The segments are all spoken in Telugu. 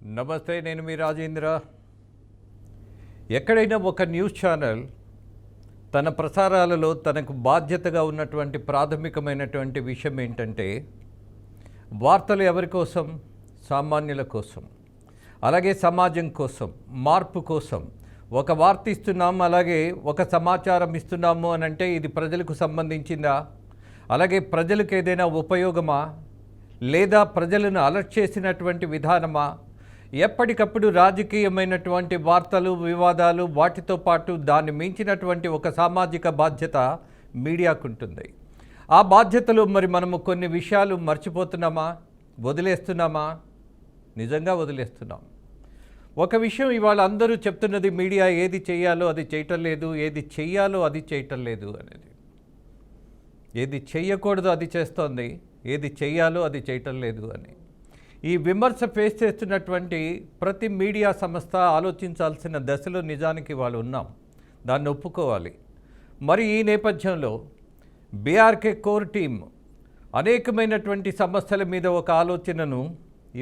నమస్తే, నేను మీ రాజేంద్ర. ఎక్కడైనా ఒక న్యూస్ ఛానల్ తన ప్రసారాలలో తనకు బాధ్యతగా ఉన్నటువంటి ప్రాథమికమైనటువంటి విషయం ఏంటంటే, వార్తలు ఎవరి కోసం? సామాన్యుల కోసం, అలాగే సమాజం కోసం, మార్పు కోసం. ఒక వార్త ఇస్తున్నాము, అలాగే ఒక సమాచారం ఇస్తున్నాము అని అంటే ఇది ప్రజలకు సంబంధించిందా? అలాగే ప్రజలకు ఏదైనా ఉపయోగమా? లేదా ప్రజలను అలర్ట్ చేసినటువంటి విధానమా? ఎప్పటికప్పుడు రాజకీయమైనటువంటి వార్తలు, వివాదాలు, వాటితో పాటు దాన్ని మించినటువంటి ఒక సామాజిక బాధ్యత మీడియాకు ఉంటుంది. ఆ బాధ్యతలు మరి మనము కొన్ని విషయాలు మర్చిపోతున్నామా? వదిలేస్తున్నామా? నిజంగా వదిలేస్తున్నాం. ఒక విషయం ఇవాళ అందరూ చెప్తున్నది, మీడియా ఏది చేయాలో అది చేయటం లేదు, ఏది చెయ్యాలో అది చేయటం లేదు అనేది. ఏది చెయ్యకూడదు అది చేస్తోంది, ఏది చెయ్యాలో అది చేయటం లేదు అని. ఈ విమర్శ ఫేస్ చేస్తున్నటువంటి ప్రతి మీడియా సంస్థ ఆలోచించాల్సిన దశలో నిజానికి వాళ్ళు ఉన్నాం, దాన్ని ఒప్పుకోవాలి. మరి ఈ నేపథ్యంలో బీఆర్కే కోర్ టీమ్ అనేకమైనటువంటి సమస్యల మీద ఒక ఆలోచనను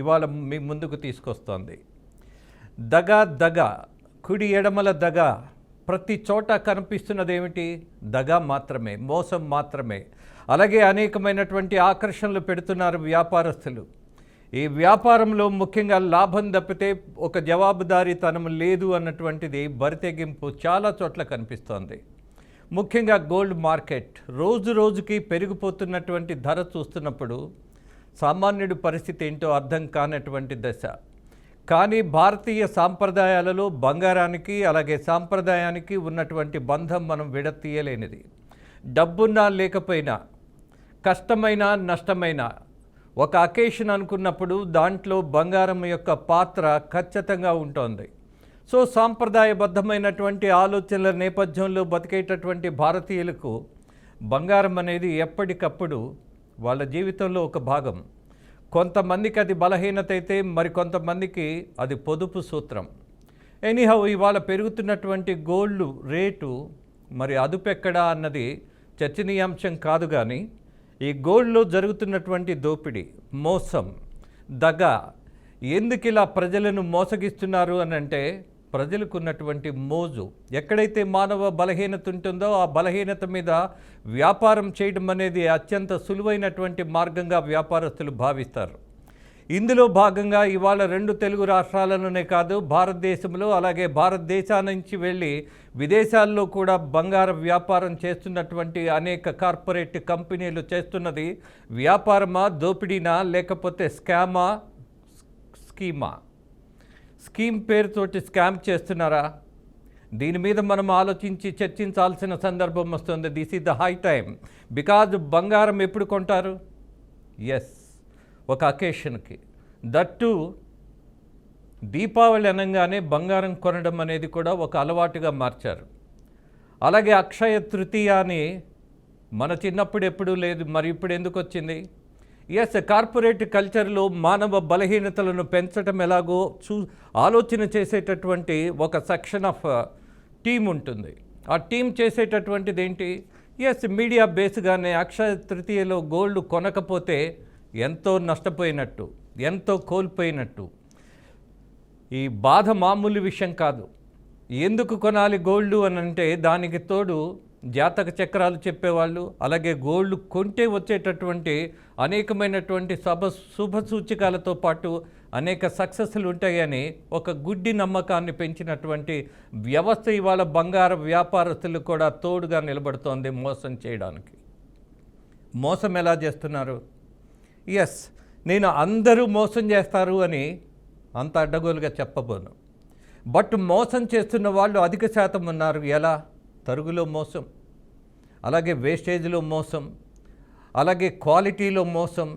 ఇవాళ మీ ముందుకు తీసుకొస్తోంది. దగా కుడి ఎడమల దగా, ప్రతి చోట కనిపిస్తున్నది ఏమిటి? దగా మాత్రమే, మోసం మాత్రమే. అలాగే అనేకమైనటువంటి ఆకర్షణలు పెడుతున్నారు వ్యాపారస్తులు. ఈ వ్యాపారంలో ముఖ్యంగా లాభం తప్పితే ఒక జవాబుదారీతనం లేదు అన్నటువంటిది బరితెగింపు చాలా చోట్ల కనిపిస్తోంది. ముఖ్యంగా గోల్డ్ మార్కెట్ రోజు రోజుకి పెరిగిపోతున్నటువంటి ధర చూస్తున్నప్పుడు సామాన్యుడి పరిస్థితి ఏంటో అర్థం కానటువంటి దశ. కానీ భారతీయ సాంప్రదాయాలలో బంగారానికి అలాగే సాంప్రదాయానికి ఉన్నటువంటి బంధం మనం విడతీయలేనిది. డబ్బున్నా లేకపోయినా, కష్టమైనా నష్టమైనా, ఒక అకేషన్ అనుకున్నప్పుడు దాంట్లో బంగారం యొక్క పాత్ర ఖచ్చితంగా ఉంటుంది. సో సాంప్రదాయబద్ధమైనటువంటి ఆలోచనల నేపథ్యంలో బతికేటటువంటి భారతీయులకు బంగారం అనేది ఎప్పటికప్పుడు వాళ్ళ జీవితంలో ఒక భాగం. కొంతమందికి అది బలహీనత అయితే మరికొంతమందికి అది పొదుపు సూత్రం. ఎనీహౌ, ఇవాళ పెరుగుతున్నటువంటి గోల్డ్ రేటు మరి అదుపెక్కడా అన్నది చర్చనీయాంశం కాదు. కానీ ఈ గోల్డ్లో జరుగుతున్నటువంటి దోపిడీ, మోసం, దగ ఎందుకు ఇలా ప్రజలను మోసగిస్తున్నారు అని అంటే, ప్రజలకు ఉన్నటువంటి మోజు. ఎక్కడైతే మానవ బలహీనత ఉంటుందో ఆ బలహీనత మీద వ్యాపారం చేయడం అనేది అత్యంత సులువైనటువంటి మార్గంగా వ్యాపారస్తులు భావిస్తారు. ఇందులో భాగంగా ఇవాళ 2 తెలుగు రాష్ట్రాలలోనే కాదు, భారతదేశంలో అలాగే భారతదేశం నుంచి వెళ్ళి విదేశాల్లో కూడా బంగారం వ్యాపారం చేస్తున్నటువంటి అనేక కార్పొరేట్ కంపెనీలు చేస్తున్నది వ్యాపారమా, దోపిడీనా, లేకపోతే స్కామా, స్కీమా? స్కీమ్ పేరుతోటి స్కామ్ చేస్తున్నారా? దీని మీద మనం ఆలోచించి చర్చించాల్సిన సందర్భం వస్తుంది. This is the high time. Because బంగారం ఎప్పుడు కొంటారు? ఎస్, ఒక అకేషన్కి. దట్టు దీపావళి అనగానే బంగారం కొనడం అనేది కూడా ఒక అలవాటుగా మార్చారు. అలాగే అక్షయ తృతీయ అని మన చిన్నప్పుడు ఎప్పుడూ లేదు, మరి ఇప్పుడు ఎందుకు వచ్చింది? ఎస్, కార్పొరేట్ కల్చర్లో మానవ బలహీనతలను పెంచడం ఎలాగో ఆలోచన చేసేటటువంటి ఒక సెక్షన్ ఆఫ్ టీం ఉంటుంది. ఆ టీం చేసేటటువంటిది ఏంటి? ఎస్, మీడియా బేస్గానే అక్షయ తృతీయలో గోల్డ్ కొనకపోతే ఎంతో నష్టపోయినట్టు, ఎంతో కోల్పోయినట్టు. ఈ బాధ మామూలు విషయం కాదు. ఎందుకు కొనాలి గోల్డ్ అని అంటే, దానికి తోడు జాతక చక్రాలు చెప్పేవాళ్ళు, అలాగే గోల్డ్ కొంటే వచ్చేటటువంటి అనేకమైనటువంటి శుభ సూచికలతో పాటు అనేక సక్సెస్లు ఉంటాయని ఒక గుడ్డి నమ్మకాన్ని పెంచినటువంటి వ్యవస్థ ఇవాళ బంగారు వ్యాపారస్తులు కూడా తోడుగా నిలబడుతోంది మోసం చేయడానికి. మోసం ఎలా చేస్తున్నారు? ఎస్, నేను అందరూ మోసం చేస్తారు అని అంత అడ్డగోలుగా చెప్పబోను. బట్ మోసం చేస్తున్న వాళ్ళు అధిక శాతం ఉన్నారు. ఎలా? తరుగులో మోసం, అలాగే వేస్టేజ్లో మోసం, అలాగే క్వాలిటీలో మోసం,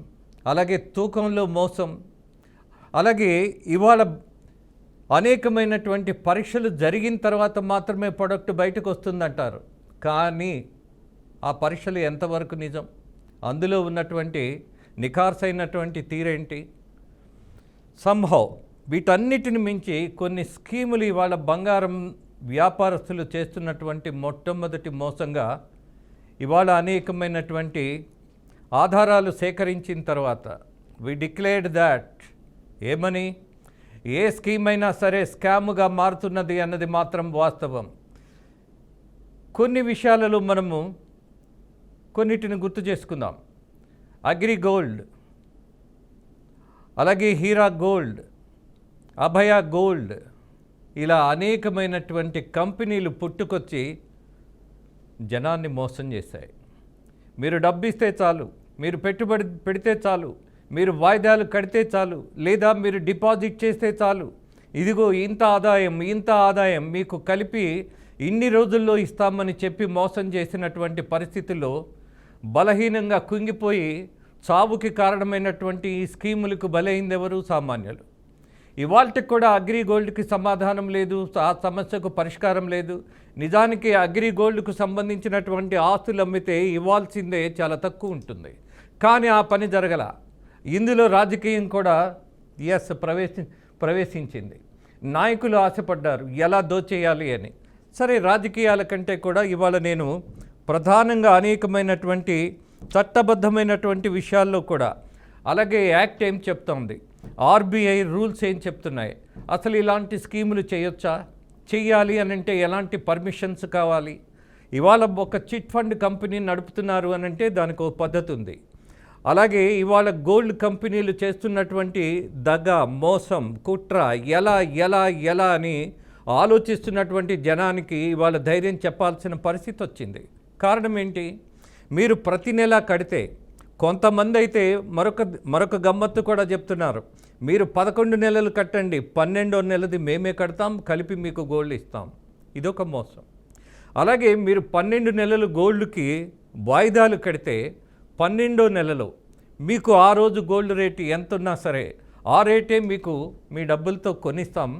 అలాగే తూకంలో మోసం. అలాగే ఇవాళ అనేకమైనటువంటి పరీక్షలు జరిగిన తర్వాత మాత్రమే ప్రొడక్ట్ బయటకు వస్తుందంటారు. కానీ ఆ పరీక్షలు ఎంతవరకు నిజం? అందులో ఉన్నటువంటి నిఖార్సైనటువంటి తీరేంటి? సంహౌ వీటన్నిటిని మించి కొన్ని స్కీములు ఇవాళ బంగారం వ్యాపారస్తులు చేస్తున్నటువంటి మొట్టమొదటి మోసంగా ఇవాళ అనేకమైనటువంటి ఆధారాలు సేకరించిన తర్వాత వి డిక్లేర్డ్ దాట్ ఏమని, ఏ స్కీమ్ అయినా సరే స్కామ్గా మారుతున్నది అన్నది మాత్రం వాస్తవం. కొన్ని విషయాలలో మనము కొన్నిటిని గుర్తు చేసుకుందాం. అగ్రి గోల్డ్, అలాగే హీరా గోల్డ్, అభయ గోల్డ్, ఇలా అనేకమైనటువంటి కంపెనీలు పుట్టుకొచ్చి జనాన్ని మోసం చేశాయి. మీరు డబ్బు ఇస్తే చాలు, మీరు పెట్టుబడి పెడితే చాలు, మీరు వాయిదాలు కడితే చాలు, లేదా మీరు డిపాజిట్ చేస్తే చాలు, ఇదిగో ఇంత ఆదాయం మీకు కలిపి ఇన్ని రోజుల్లో ఇస్తామని చెప్పి మోసం చేసినటువంటి పరిస్థితుల్లో బలహీనంగా కుంగిపోయి చావుకి కారణమైనటువంటి ఈ స్కీములకు బలైంది ఎవరు? సామాన్యులు. ఇవాళకి కూడా అగ్రి గోల్డ్కి సమాధానం లేదు, ఆ సమస్యకు పరిష్కారం లేదు. నిజానికి అగ్రి గోల్డ్కు సంబంధించినటువంటి ఆస్తులు అమ్మితే ఇవ్వాల్సిందే చాలా తక్కువ ఉంటుంది, కానీ ఆ పని జరగల. ఇందులో రాజకీయం కూడా ప్రవేశించింది. నాయకులు ఆశపడ్డారు ఎలా దోచేయాలి అని. సరే, రాజకీయాల కంటే కూడా ఇవాళ నేను ప్రధానంగా అనేకమైనటువంటి చట్టబద్ధమైనటువంటి విషయాల్లో కూడా, అలాగే యాక్ట్ ఏం చెప్తోంది, ఆర్బీఐ రూల్స్ ఏం చెప్తున్నాయి, అసలు ఇలాంటి స్కీములు చేయొచ్చా, చెయ్యాలి అని అంటే ఎలాంటి పర్మిషన్స్ కావాలి. ఇవాళ ఒక చిట్ ఫండ్ కంపెనీ నడుపుతున్నారు అని అంటే దానికి ఒక పద్ధతి ఉంది. అలాగే ఇవాళ గోల్డ్ కంపెనీలు చేస్తున్నటువంటి దగ, మోసం, కుట్ర ఎలా అని ఆలోచిస్తున్నటువంటి జనానికి ఇవాళ ధైర్యం చెప్పాల్సిన పరిస్థితి వచ్చింది. కారణం ఏంటి? మీరు ప్రతి నెల కడితే, కొంతమంది అయితే మరొక గమ్మత్తు కూడా చెప్తున్నారు, మీరు 11 నెలలు కట్టండి, 12వ నెలది మేమే కడతాం, కలిపి మీకు గోల్డ్ ఇస్తాం. ఇదొక మోసం. అలాగే మీరు 12 నెలలు గోల్డ్కి వాయిదాలు కడితే 12వ నెలలో మీకు ఆ రోజు గోల్డ్ రేటు ఎంత ఉన్నా సరే ఆ రేటే మీకు మీ డబ్బులతో కొనిస్తాం.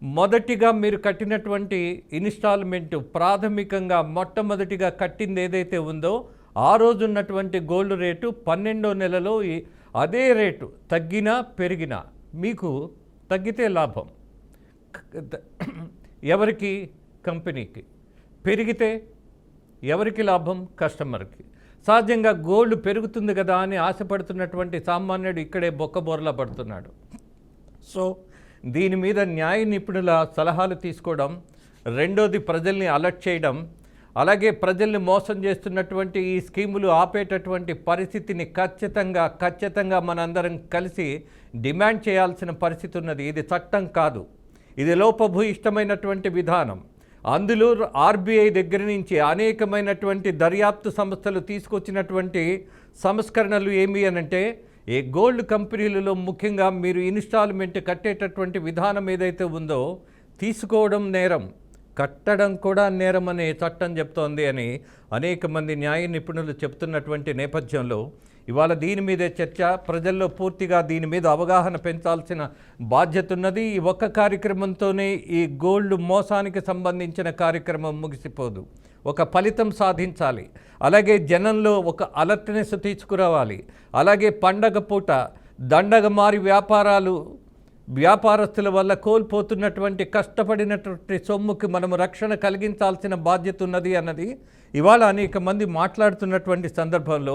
మొదటిగా మీరు కట్టినటువంటి ఇన్స్టాల్మెంటు, ప్రాథమికంగా మొట్టమొదటిగా కట్టింది ఏదైతే ఉందో ఆ రోజు ఉన్నటువంటి గోల్డ్ రేటు 12వ నెలలో అదే రేటు తగ్గినా పెరిగినా మీకు తగ్గితే లాభం ఎవరికి? కంపెనీకి. పెరిగితే ఎవరికి లాభం? కస్టమర్కి. సహజంగా గోల్డ్ పెరుగుతుంది కదా అని ఆశపడుతున్నటువంటి సామాన్యుడు ఇక్కడే బొక్కబోర్లా పడుతున్నాడు. సో దీని మీద న్యాయ నిపుణుల సలహాలు తీసుకోవడం, రెండోది ప్రజల్ని అలర్ట్ చేయడం, అలాగే ప్రజల్ని మోసం చేస్తున్నటువంటి ఈ స్కీములు ఆపేటటువంటి పరిస్థితిని ఖచ్చితంగా మనందరం కలిసి డిమాండ్ చేయాల్సిన పరిస్థితి ఉన్నది. ఇది చట్టం కాదు, ఇది లోపభూయిష్టమైనటువంటి విధానం. అందులో ఆర్బీఐ దగ్గర నుంచి అనేకమైనటువంటి దర్యాప్తు సంస్థలు తీసుకొచ్చినటువంటి సంస్కరణలు ఏమి అనంటే, ఈ గోల్డ్ కంపెనీలలో ముఖ్యంగా మీరు ఇన్స్టాల్మెంట్ కట్టేటటువంటి విధానం ఏదైతే ఉందో తీసుకోవడం నేరం, కట్టడం కూడా నేరం అనే చట్టం చెప్తోంది అని అనేక మంది న్యాయ నిపుణులు చెప్తున్నటువంటి నేపథ్యంలో ఇవాళ దీని మీదే చర్చ. ప్రజల్లో పూర్తిగా దీని మీద అవగాహన పెంచాల్సిన బాధ్యత ఉన్నది. ఈ ఒక్క కార్యక్రమంతోనే ఈ గోల్డ్ మోసానికి సంబంధించిన కార్యక్రమం ముగిసిపోదు. ఒక ఫలితం సాధించాలి. అలాగే జనంలో ఒక అలర్ట్నెస్ తీసుకురావాలి. అలాగే పండగ పూట దండగ మారి వ్యాపారస్తుల వల్ల కోల్పోతున్నటువంటి కష్టపడినటువంటి సొమ్ముకి మనము రక్షణ కలిగించాల్సిన బాధ్యత ఉన్నది అన్నది ఇవాళ అనేక మంది మాట్లాడుతున్నటువంటి సందర్భంలో